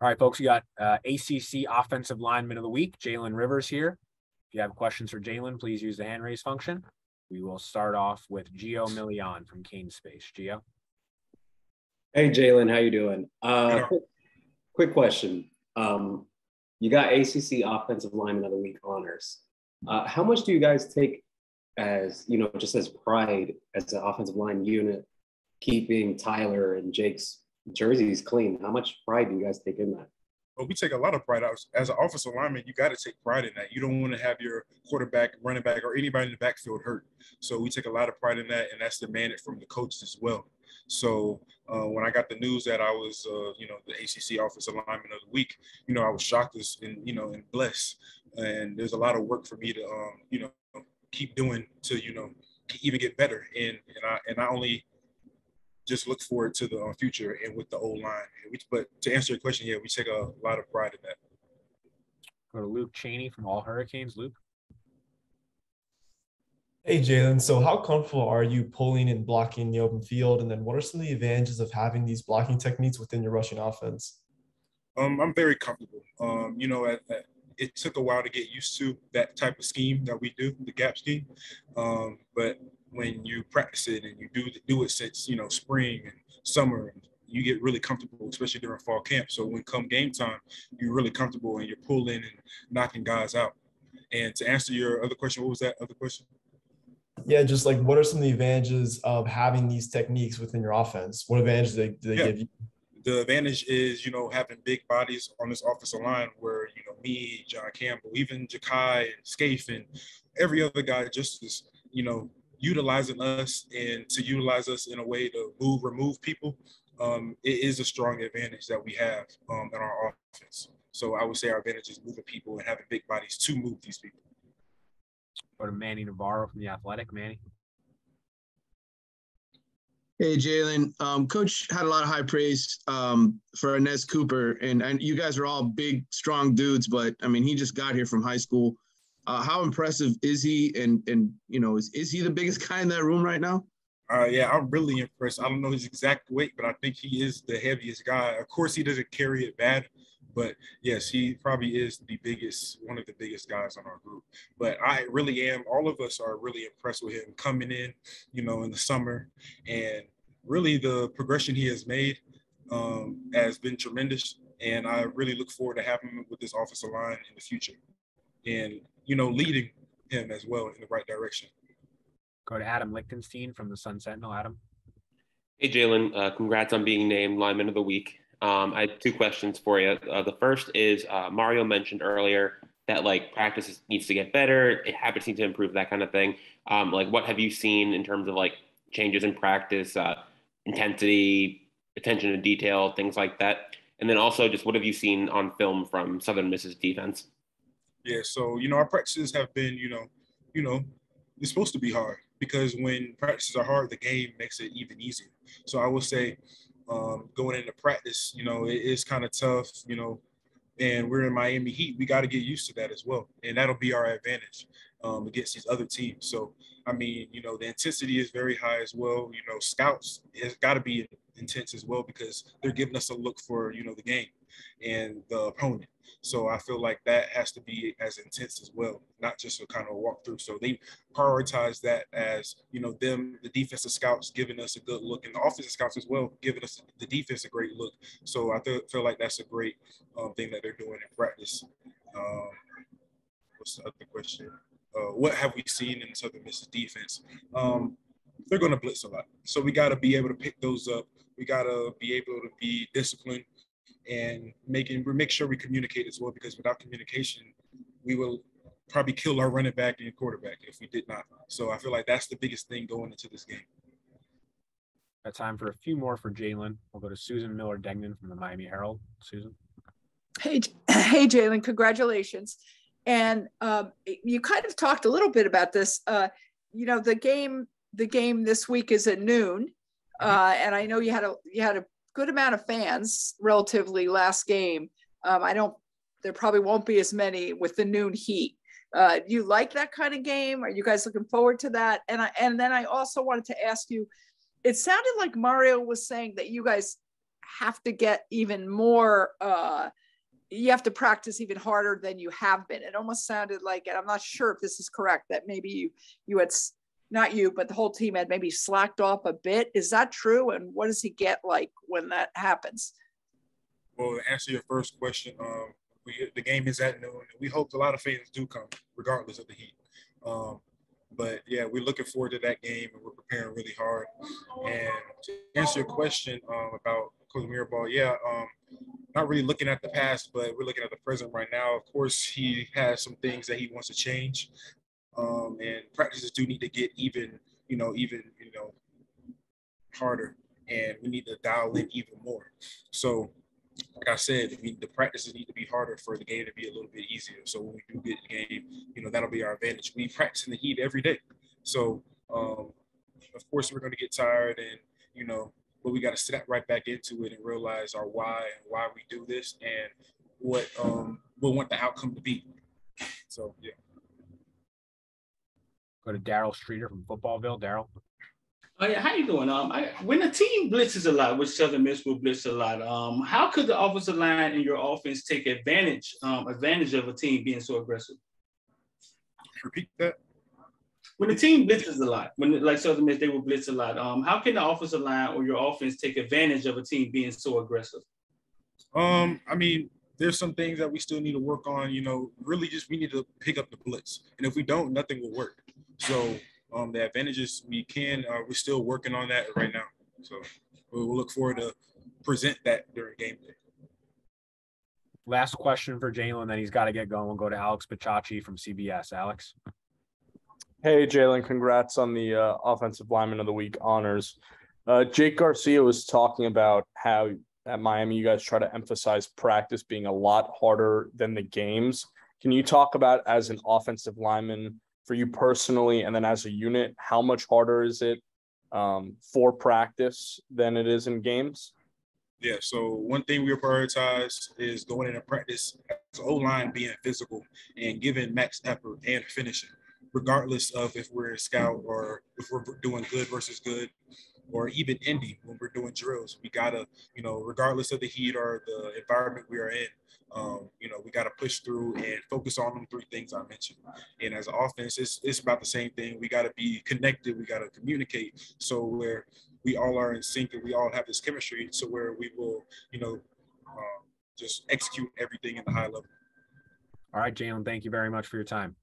All right, folks, we got ACC Offensive Lineman of the Week, Jalen Rivers here. If you have questions for Jalen, please use the hand raise function. We will start off with Gio Milian from Kane Space. Gio? Hey, Jalen, how you doing? Quick question. You got ACC Offensive Lineman of the Week honors. How much do you guys take as, just as pride as an offensive line unit, keeping Tyler and Jake's jerseys clean? How much pride do you guys take in that? Well, we take a lot of pride out. As an offensive lineman, you got to take pride in that. You don't want to have your quarterback, running back, or anybody in the backfield hurt. So we take a lot of pride in that, and that's demanded from the coaches as well. So when I got the news that I was, the ACC Offensive Lineman of the Week, I was shocked and blessed. And there's a lot of work for me to, keep doing to, even get better. And I only just look forward to the future and with the O-line. But to answer your question, yeah, we take a lot of pride in that. Go to Luke Cheney from All Hurricanes. Luke? Hey, Jalen. So how comfortable are you pulling and blocking the open field? And then what are some of the advantages of having these blocking techniques within your rushing offense? I'm very comfortable. It took a while to get used to that type of scheme that we do, the gap scheme. But when you practice it and you do it since, spring and summer, you get really comfortable, especially during fall camp. So when come game time, you're really comfortable and you're pulling and knocking guys out. And to answer your other question, what was that other question? Yeah, just like what are some of the advantages of having these techniques within your offense? What advantages do they give you? The advantage is, having big bodies on this offensive line where, me, John Campbell, even Ja'Kai and Scaife and every other guy just is, utilizing us and to utilize us in a way to remove people. It is a strong advantage that we have in our offense. So I would say our advantage is moving people and having big bodies to move these people. Go to Manny Navarro from The Athletic. Manny? Hey, Jalen. Coach had a lot of high praise for Inez Cooper, and you guys are all big, strong dudes, but, he just got here from high school. How impressive is he? And is he the biggest guy in that room right now? Yeah, I'm really impressed. I don't know his exact weight, but I think he is the heaviest guy. Of course, he doesn't carry it bad, but yes, he probably is one of the biggest guys on our group. But I really am. All of us are really impressed with him coming in, in the summer, and really the progression he has made has been tremendous. And I really look forward to having him with this offensive line in the future, and leading him as well in the right direction. Go to Adam Lichtenstein from the Sun Sentinel. Adam? Hey, Jalen. Congrats on being named Lineman of the Week. I have two questions for you. The first is Mario mentioned earlier that practice needs to get better, habits need to improve, that kind of thing. What have you seen in terms of changes in practice, intensity, attention to detail, things like that? And then also just what have you seen on film from Southern Miss's defense? Yeah, so our practices have been, it's supposed to be hard because when practices are hard, the game makes it even easier. So I would say going into practice, it is kind of tough, and we're in Miami Heat. We got to get used to that as well, and that'll be our advantage against these other teams. So, the intensity is very high as well. Scouts has got to be intense as well because they're giving us a look for, the game and the opponent. So I feel like that has to be as intense as well, not just a kind of walkthrough. So they prioritize that as, the defensive scouts giving us a good look, and the offensive scouts as well giving us the defense a great look. So I feel like that's a great thing that they're doing in practice. What's the other question? What have we seen in Southern Miss's defense? They're going to blitz a lot. So we got to be able to pick those up. We got to be able to be disciplined and make sure we communicate as well, because without communication, we will probably kill our running back and quarterback if we did not. So I feel like that's the biggest thing going into this game. Got time for a few more for Jalen. We'll go to Susan Miller-Degnan from the Miami Herald. Susan? Hey, Jalen, congratulations. And you kind of talked a little bit about this. The game this week is at noon, and I know you had a good amount of fans relatively last game. There probably won't be as many with the noon heat. Do you like that kind of game? Are you guys looking forward to that? And then I also wanted to ask you, it sounded like Mario was saying that you guys have to get even more, you have to practice even harder than you have been. It almost sounded like, and I'm not sure if this is correct, that maybe you had, not you, but the whole team had maybe slacked off a bit. Is that true? And what does he get like when that happens? Well, to answer your first question, the game is at noon. And we hope a lot of fans do come, regardless of the heat. But yeah, we're looking forward to that game, and we're preparing really hard. And to answer your question about Coach Mirabal, not really looking at the past, but we're looking at the present right now. Of course, he has some things that he wants to change, and practices do need to get even harder, and we need to dial in even more. So, like I said, the practices need to be harder for the game to be a little bit easier. So when we do get the game, that'll be our advantage. We practice in the heat every day. So, of course, we're going to get tired, and, but we got to snap right back into it and realize our why and why we do this and what we want the outcome to be. So, yeah. Go to Daryl Streeter from Footballville. Daryl. Oh yeah, how you doing? When the team blitzes a lot, which Southern Miss will blitz a lot, how could the offensive line and your offense take advantage of a team being so aggressive? Repeat that. When the team blitzes a lot, like Southern Miss, they will blitz a lot. How can the offensive line or your offense take advantage of a team being so aggressive? There's some things that we still need to work on. Really just we need to pick up the blitz, and if we don't, nothing will work. So. The advantages we're still working on that right now. So we'll look forward to present that during game day. Last question for Jalen, then he's got to get going. We'll go to Alex Pachachi from CBS. Alex. Hey, Jalen, congrats on the Offensive Lineman of the Week honors. Jake Garcia was talking about how at Miami you guys try to emphasize practice being a lot harder than the games. Can you talk about, as an offensive lineman, for you personally, and then as a unit, how much harder is it for practice than it is in games? Yeah, so one thing we prioritize is going into practice as O-line being physical and giving max effort and finishing, regardless of if we're a scout or if we're doing good versus good, or even indie when we're doing drills. We gotta, regardless of the heat or the environment we are in, we got to push through and focus on them three things I mentioned. And as an offense, it's about the same thing. We got to be connected. We got to communicate. So where we all are in sync and we all have this chemistry. So where we will, just execute everything at the high level. All right, Jalen, thank you very much for your time.